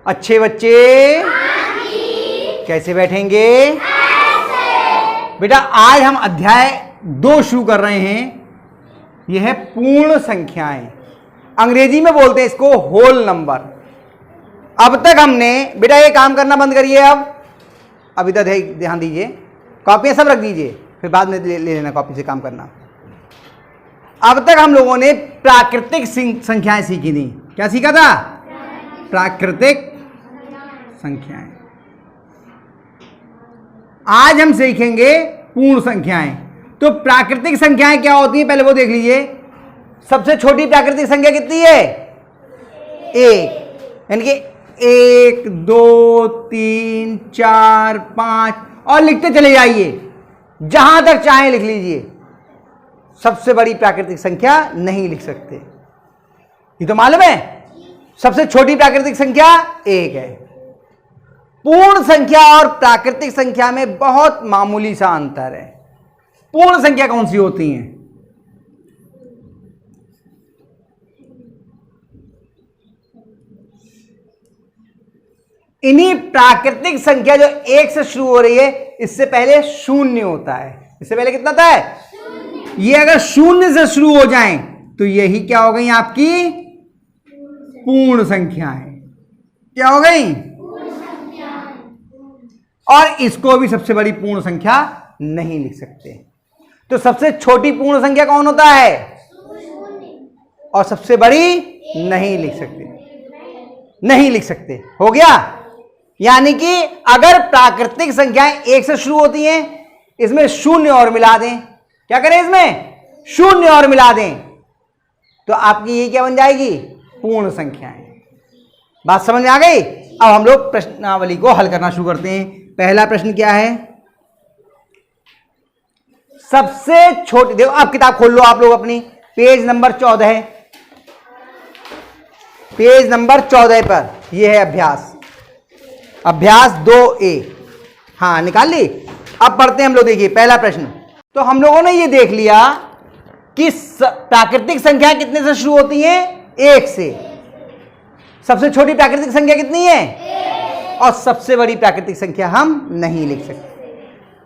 अच्छे बच्चे कैसे बैठेंगे? बेटा आज हम अध्याय 2 शुरू कर रहे हैं। यह है पूर्ण संख्याएं, अंग्रेजी में बोलते हैं इसको होल नंबर। अब तक हमने बेटा ये काम करना बंद करिए, अब इधर ध्यान दीजिए, कॉपियां सब रख दीजिए, फिर बाद में ले लेना कॉपी से काम करना। अब तक हम लोगों ने प्राकृतिक संख्याएं सीखी थी। क्या सीखा था? प्राकृतिक संख्याएं। आज हम सीखेंगे पूर्ण संख्याएं। तो प्राकृतिक संख्याएं क्या होती हैं पहले वो देख लीजिए। सबसे छोटी प्राकृतिक संख्या कितनी है? 1, यानी कि 1 2 3 4 5 और लिखते चले जाइए, जहां तक चाहें लिख लीजिए। सबसे बड़ी प्राकृतिक संख्या नहीं लिख सकते, ये तो मालूम है। सबसे छोटी प्राकृतिक संख्या 1 है। पूर्ण संख्या और प्राकृतिक संख्या में बहुत मामूली सा अंतर है। पूर्ण संख्या कौन सी होती हैं? इन्हीं प्राकृतिक संख्या जो 1 से शुरू हो रही है, इससे पहले 0 होता है। इससे पहले कितना था? ये अगर 0 से शुरू हो जाएं तो यही क्या हो गई आपकी पूर्ण संख्याएं। क्या हो गई? और इसको भी सबसे बड़ी पूर्ण संख्या नहीं लिख सकते। तो सबसे छोटी पूर्ण संख्या कौन होता है? और सबसे बड़ी नहीं लिख सकते, नहीं लिख सकते। हो गया? यानी कि अगर प्राकृतिक संख्याएं 1 से शुरू होती हैं, इसमें 0 और मिला दें। क्या करें? इसमें 0 और मिला दें तो आपकी ये क्या बन जाएगी? पूर्ण संख्याएं। बात समझ में आ गई? अब हम लोग प्रश्नावली को हल करना शुरू करते हैं। पहला प्रश्न क्या है? सबसे छोटी, देखो आप किताब खोल लो आप लोग अपनी, पेज नंबर 14 है। पेज नंबर 14 पर यह है अभ्यास, अभ्यास 2A। हाँ निकाल ली। अब पढ़ते हैं हम लोग। देखिए पहला प्रश्न। तो हम लोगों ने ये देख लिया कि प्राकृतिक संख्या कितने से शुरू होती हैं? 1 से। सबसे छोटी प्राकृतिक संख्या कितनी है? और सबसे बड़ी प्राकृतिक संख्या हम नहीं लिख सकते।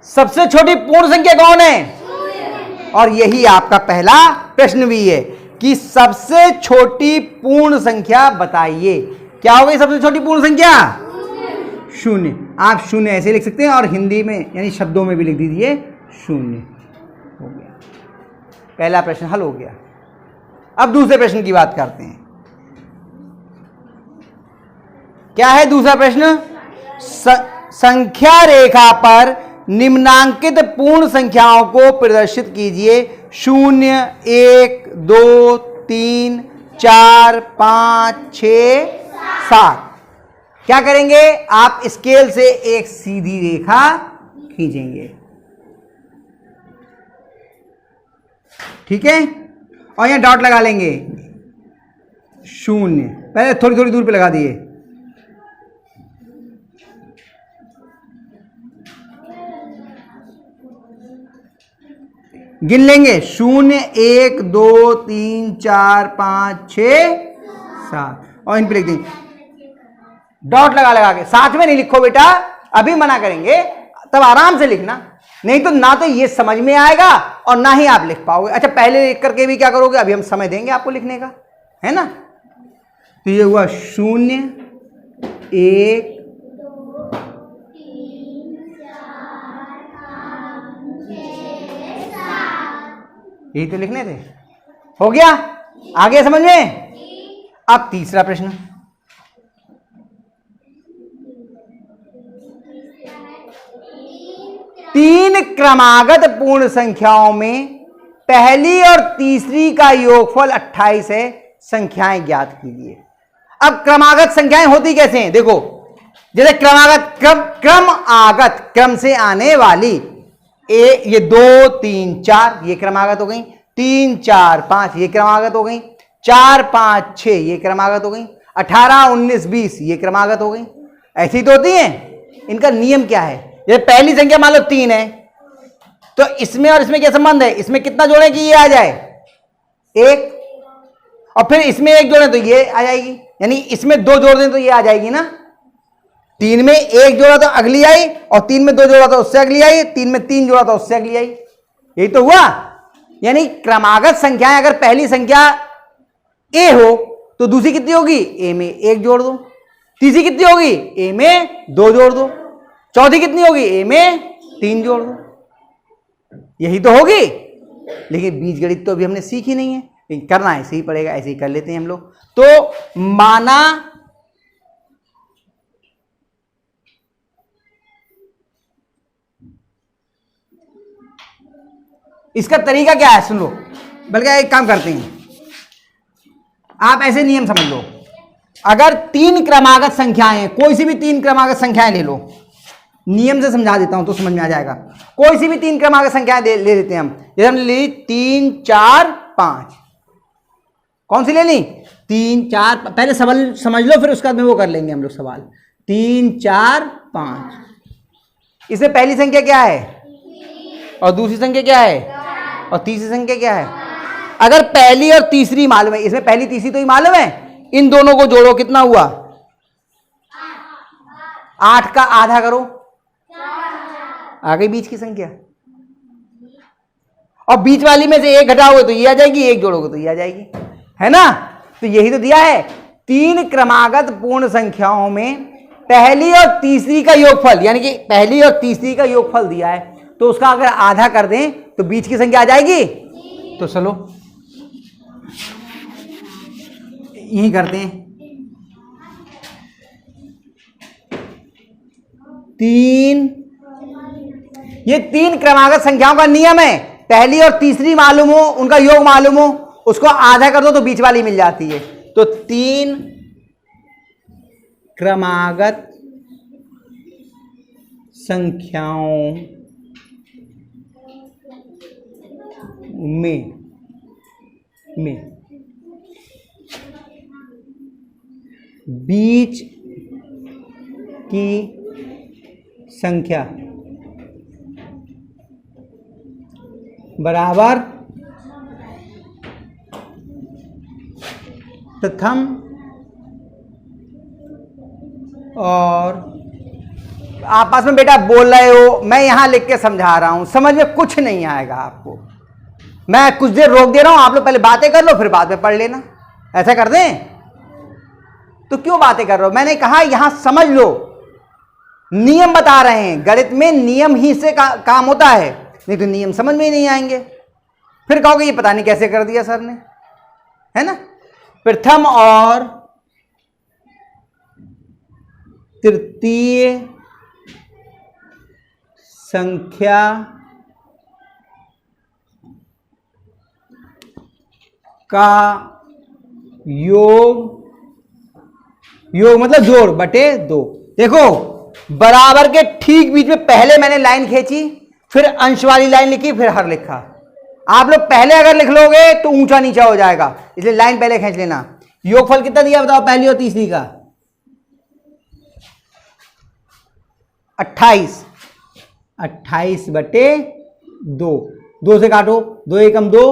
सबसे छोटी पूर्ण संख्या कौन है? और यही आपका पहला प्रश्न भी है कि सबसे छोटी पूर्ण संख्या बताइए। क्या हो गई सबसे छोटी पूर्ण संख्या? 0। आप 0 ऐसे लिख सकते हैं और हिंदी में यानी शब्दों में भी लिख दीजिए 0। हो गया, पहला प्रश्न हल हो गया। अब दूसरे प्रश्न की बात करते हैं। क्या है दूसरा प्रश्न? संख्या रेखा पर निम्नांकित पूर्ण संख्याओं को प्रदर्शित कीजिए। 0 1 2 3 4 5 6 7। क्या करेंगे? आप स्केल से एक सीधी रेखा खींचेंगे, ठीक है, और यहां डॉट लगा लेंगे 0। पहले थोड़ी थोड़ी दूर पे लगा दिए। गिन लेंगे 0 1 2 3 4 5 6 7 और इन पे लिख देंगे डॉट लगा लगा के। साथ में नहीं लिखो बेटा, अभी मना करेंगे, तब आराम से लिखना, नहीं तो ना तो ये समझ में आएगा और ना ही आप लिख पाओगे। अच्छा पहले लिख करके भी क्या करोगे? अभी हम समय देंगे आपको लिखने का, है ना। तो ये हुआ 0 1 यही तो लिखने थे। हो गया? आगे समझ में? अब तीसरा प्रश्न। तीन क्रमागत पूर्ण संख्याओं में पहली और तीसरी का योगफल 28 है। संख्याएं ज्ञात कीजिए। अब क्रमागत संख्याएं होती कैसे हैं? देखो, जैसे क्रमागत क्रम आगत, क्रम से आने वाली, ये 2 3 4 ये क्रमागत हो गई, 3 4 5 ये क्रमागत हो गई, 4 5 6 ये क्रमागत हो गई, 18 19 20 ये क्रमागत हो गई। ऐसी तो होती हैं। इनका नियम क्या है? ये पहली संख्या मान लो 3 है, तो इसमें और इसमें क्या संबंध है? इसमें कितना जोड़े कि ये आ जाए 1, और फिर इसमें 1 जोड़े तो ये आ जाएगी, यानी इसमें 2 जोड़ दें तो ये आ जाएगी ना। 3 में 1 जोड़ा तो अगली आई, और 3 में 2 जोड़ा तो उससे अगली आई, 3 में 3 जोड़ा तो उससे अगली आई। यही तो हुआ। यानी क्रमागत संख्याएं अगर पहली संख्या ए हो तो दूसरी कितनी होगी, ए में 1 जोड़ दो, तीसरी कितनी होगी, ए में 2 जोड़ दो, चौथी कितनी होगी, ए में 3 जोड़ दो। यही तो होगी। लेकिन बीजगणित तो अभी हमने सीखी नहीं है, लेकिन करना ऐसे ही पड़ेगा, ऐसे ही कर लेते हैं हम लोग। तो माना इसका तरीका क्या है, सुन लो। बल्कि एक काम करते हैं, आप ऐसे नियम समझ लो। अगर 3 क्रमागत संख्याएं हैं, कोई सी भी 3 क्रमागत संख्याएं ले लो, नियम से समझा देता हूं तो समझ में आ जाएगा। कोई सी भी 3 क्रमागत संख्याएं ले लेते हैं हम। जैसे हमने ली 3 4 5, कौन सी ले ली, 3 4, पहले सवाल समझ लो फिर उसके बाद में वो कर लेंगे हम लोग सवाल। 3 4 5, इसमें पहली संख्या क्या है और दूसरी संख्या क्या है और तीसरी संख्या क्या है। अगर पहली और तीसरी मालूम है, इसमें पहली तीसरी तो ही मालूम है, इन दोनों को जोड़ो, कितना हुआ, 8 का आधा करो, आ गई बीच की संख्या। और बीच वाली में से 1 घटाओगे तो ये आ जाएगी, 1 जोड़ोगे तो ये आ जाएगी, है ना। तो यही तो दिया है। 3 क्रमागत पूर्ण संख्याओं में पहली और तीसरी का योगफल, यानी कि पहली और तीसरी का योगफल दिया है, तो उसका अगर आधा कर दें तो बीच की संख्या आ जाएगी। तो चलो यही करते हैं। 3, ये 3 क्रमागत संख्याओं का नियम है, पहली और तीसरी मालूम हो, उनका योग मालूम हो, उसको आधा कर दो तो बीच वाली मिल जाती है। तो 3 क्रमागत संख्याओं में बीच की संख्या बराबर प्रथम और, आपस में बेटा बोल रहे हो, मैं यहां लिख के समझा रहा हूं, समझ में कुछ नहीं आएगा आपको। मैं कुछ देर रोक दे रहा हूं, आप लोग पहले बातें कर लो फिर बाद में पढ़ लेना। ऐसा कर दें तो क्यों बातें कर रहे हो, मैंने कहा यहां समझ लो, नियम बता रहे हैं। गणित में नियम ही से काम होता है, नहीं तो नियम समझ में ही नहीं आएंगे, फिर कहोगे ये पता नहीं कैसे कर दिया सर ने, है ना। प्रथम और तृतीय संख्या का योग मतलब जोड़ बटे 2। देखो बराबर के ठीक बीच में पहले मैंने लाइन खींची, फिर अंश वाली लाइन लिखी, फिर हर लिखा। आप लोग पहले अगर लिख लोगे तो ऊंचा नीचा हो जाएगा, इसलिए लाइन पहले खींच लेना। योगफल कितना दिया बताओ पहली और तीसरी का, 28, 28 बटे 2, 2 से काटो, 2 एकम 2,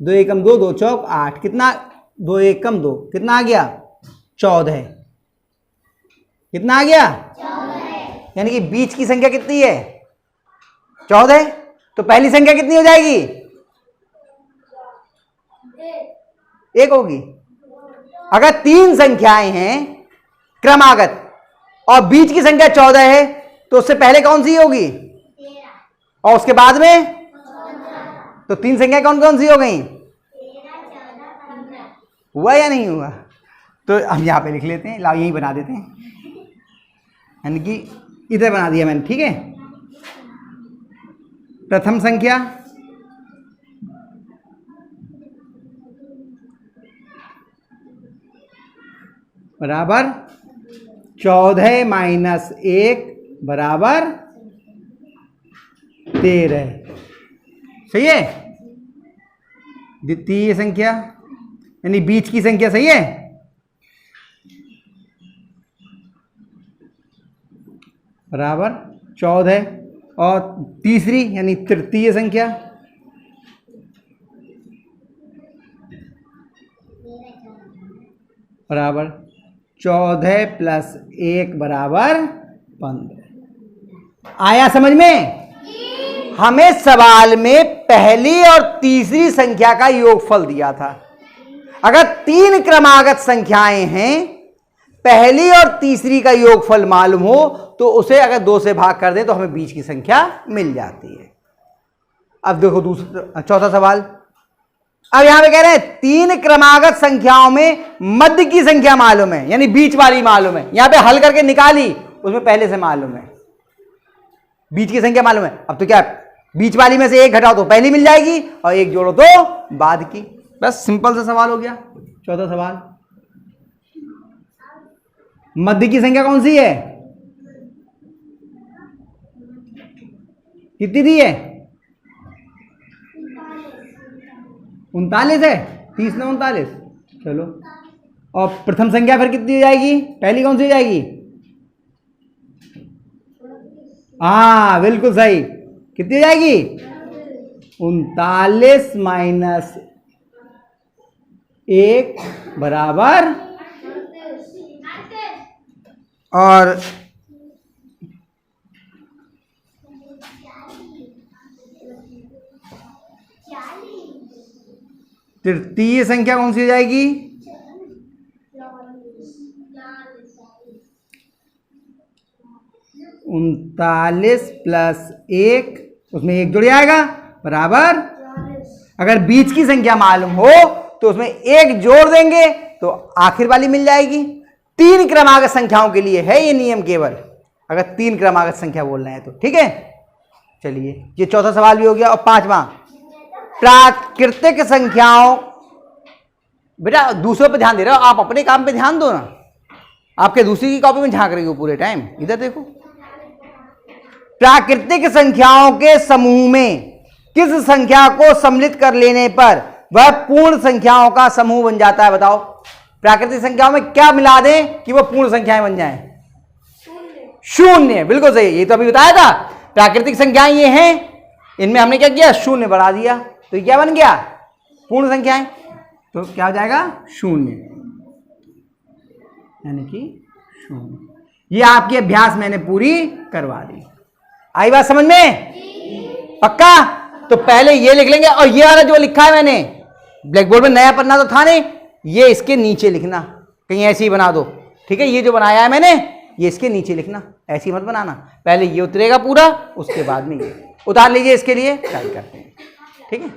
2 एकम 2, 2 चौक 8, कितना, 2 एकम 2, कितना आ गया, 14। कितना आ गया, 14। यानी कि बीच की संख्या कितनी है, 14। तो पहली संख्या कितनी हो जाएगी, 1 होगी। अगर 3 संख्याएं हैं क्रमागत और बीच की संख्या 14 है, तो उससे पहले कौन सी होगी, और उसके बाद में, तो 3 संख्या कौन कौन सी हो गई, हुआ या नहीं हुआ। तो हम यहां पे लिख लेते हैं, लाओ यही बना देते हैं, यानी कि इधर बना दिया मैंने, ठीक है। प्रथम संख्या बराबर 14 माइनस 1 बराबर 13, सही है। द्वितीय संख्या यानी बीच की संख्या, सही है, बराबर 14, और तीसरी यानी तृतीय संख्या बराबर 14 प्लस 1 बराबर 15। आया समझ में? हमें सवाल में पहली और तीसरी संख्या का योगफल दिया था। अगर 3 क्रमागत संख्याएं हैं, पहली और तीसरी का योगफल मालूम हो तो उसे अगर 2 से भाग कर दें तो हमें बीच की संख्या मिल जाती है। अब देखो चौथा सवाल। अब यहां पे कह रहे हैं 3 क्रमागत संख्याओं में मध्य की संख्या मालूम है, यानी बीच वाली मालूम है। यहां पे हल करके निकाली, उसमें पहले से मालूम है, बीच की संख्या मालूम है। अब तो क्या, बीच वाली में से एक घटाओ तो पहली मिल जाएगी और एक जोड़ो तो बाद की। बस सिंपल सा सवाल हो गया। चौथा सवाल, मध्य की संख्या कौन सी है? कितनी दी है? 39 है। 30 ने 39, चलो। और प्रथम संख्या फिर कितनी हो जाएगी? पहली कौन सी हो जाएगी? हाँ बिल्कुल सही। कितनी हो जाएगी? 39 माइनस 1 बराबर, और तृतीय संख्या कौन सी हो जाएगी? 39 प्लस 1, उसमें 1 जुड़ जाएगा बराबर। अगर बीच की संख्या मालूम हो तो उसमें 1 जोड़ देंगे तो आखिर वाली मिल जाएगी। 3 क्रमागत संख्याओं के लिए है ये नियम, केवल अगर 3 क्रमागत संख्या बोल रहे हैं तो। ठीक है, चलिए ये चौथा सवाल भी हो गया। और पांचवा, प्राकृतिक संख्याओं। बेटा दूसरों पे ध्यान दे रहे हो, आप अपने काम पे ध्यान दो ना। आपके दूसरी की कॉपी में झांक रही हो पूरे टाइम, इधर देखो। प्राकृतिक संख्याओं के समूह में किस संख्या को सम्मिलित कर लेने पर वह पूर्ण संख्याओं का समूह बन जाता है? बताओ, प्राकृतिक संख्याओं में क्या मिला दें कि वह पूर्ण संख्याएं बन जाएं? शून्य। बिल्कुल सही, ये तो अभी बताया था। प्राकृतिक संख्याएं ये हैं, इनमें हमने क्या किया? शून्य बढ़ा दिया, तो ये क्या बन गया? पूर्ण संख्याएं। तो क्या हो जाएगा? शून्य, यानी कि शून्य। ये आपकी अभ्यास मैंने पूरी करवा दी। आई बात समझ में? पक्का? तो पहले ये लिख लेंगे, और ये वाला जो लिखा है मैंने ब्लैक बोर्ड में, नया पन्ना तो था नहीं, ये इसके नीचे लिखना, कहीं ऐसे ही बना दो। ठीक है, ये जो बनाया है मैंने ये इसके नीचे लिखना, ऐसे ही मत बनाना। पहले ये उतरेगा पूरा, उसके बाद में ये उतार लीजिए। इसके लिए ट्राई करते हैं। ठीक है।